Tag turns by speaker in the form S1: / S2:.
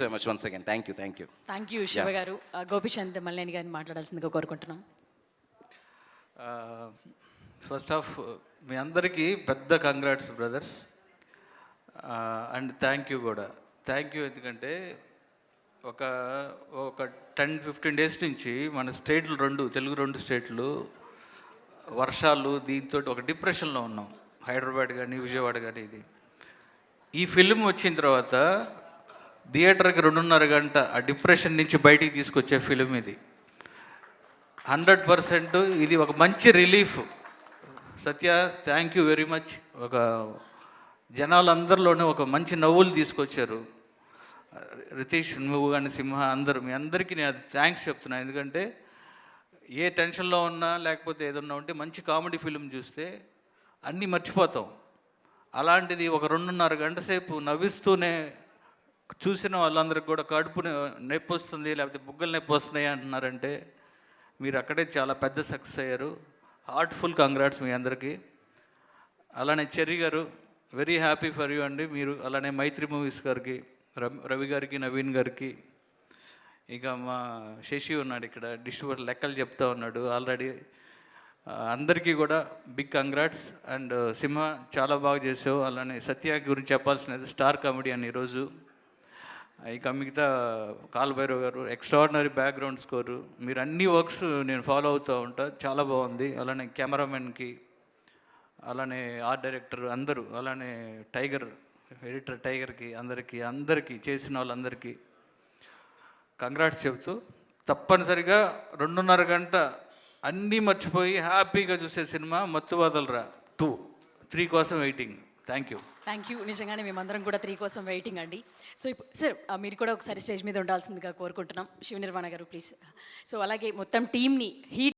S1: So much once again. Thank you.
S2: Thank you Shiva గారు. గోపిచంద్ మల్లేని గారిని మాట్లాడాల్సిందిగా కోరుకుంటున్నాం.
S3: ఫస్ట్ ఆఫ్ మీ అందరికీ పెద్ద congrats brothers, and thank you కూడా. థ్యాంక్ యూ ఎందుకంటే ఒక ఒక 10-15 డేస్ నుంచి మన స్టేట్లు తెలుగు రెండు స్టేట్లు వర్షాలు దీంతో ఒక డిప్రెషన్లో ఉన్నాం. హైదరాబాద్ కానీ విజయవాడ కానీ. ఈ ఫిల్మ్ వచ్చిన తర్వాత థియేటర్కి 2.5 గంట ఆ డిప్రెషన్ నుంచి బయటికి తీసుకొచ్చే ఫిలిం ఇది. 100% ఇది ఒక మంచి relief. Satya, thank you very much. ఒక జనాలందరిలోనే ఒక మంచి నవ్వులు తీసుకొచ్చారు. రితీష్, నువ్వు కానీ సింహ, అందరూ మీ అందరికీ నేను అది థ్యాంక్స్ చెప్తున్నాను. ఎందుకంటే ఏ టెన్షన్లో ఉన్నా లేకపోతే ఏదన్నా ఉంటే మంచి కామెడీ ఫిలిం చూస్తే అన్నీ మర్చిపోతాం. అలాంటిది ఒక 2.5 గంట సేపు నవ్విస్తూనే చూసిన వాళ్ళందరికీ కూడా కడుపు నొప్పి వస్తుంది లేకపోతే బుగ్గలు నొప్పి వస్తున్నాయి అంటున్నారంటే మీరు అక్కడే చాలా పెద్ద సక్సెస్ అయ్యారు. హార్ట్ఫుల్ కంగ్రాట్స్ మీ అందరికీ. అలానే చెర్రీ గారు, వెరీ హ్యాపీ ఫర్ యూ అండి. మీరు అలానే మైత్రి మూవీస్ గారికి, రవి గారికి, నవీన్ గారికి, ఇక మా శశి ఉన్నాడు ఇక్కడ డిస్ట్రిబ్యూటర్, లెక్కలు చెప్తా ఉన్నాడు ఆల్రెడీ. అందరికీ కూడా బిగ్ కంగ్రాట్స్. అండ్ సింహ చాలా బాగా చేసావు. అలానే సత్య గురించి చెప్పాల్సినది, స్టార్ కామెడీ అని ఈరోజు. ఇక మిగతా కాల్భైరవ్ గారు, ఎక్స్ట్రాడినరీ బ్యాక్గ్రౌండ్ స్కోరు. మీరు అన్ని వర్క్స్ నేను ఫాలో అవుతూ ఉంటా, చాలా బాగుంది. అలానే కెమెరామెన్కి, అలానే ఆర్ట్ డైరెక్టర్ అందరూ, అలానే టైగర్ ఎడిటర్ టైగర్కి, అందరికీ చేసిన వాళ్ళందరికీ కంగ్రాట్స్ చెబుతూ, తప్పనిసరిగా 2.5 గంట అన్నీ మర్చిపోయి హ్యాపీగా చూసే సినిమా మత్తు వదలరా 2, 3 కోసం వెయిటింగ్. Thank you.
S2: నిజంగానే మేమందరం కూడా 3 కోసం వెయిటింగ్ అండి. సో ఇప్పుడు సార్ మీరు కూడా ఒకసారి స్టేజ్ మీద ఉండాల్సిందిగా కోరుకుంటున్నాం. శివ నిర్వాణ గారు ప్లీజ్. సో అలాగే మొత్తం టీమ్ని హీట్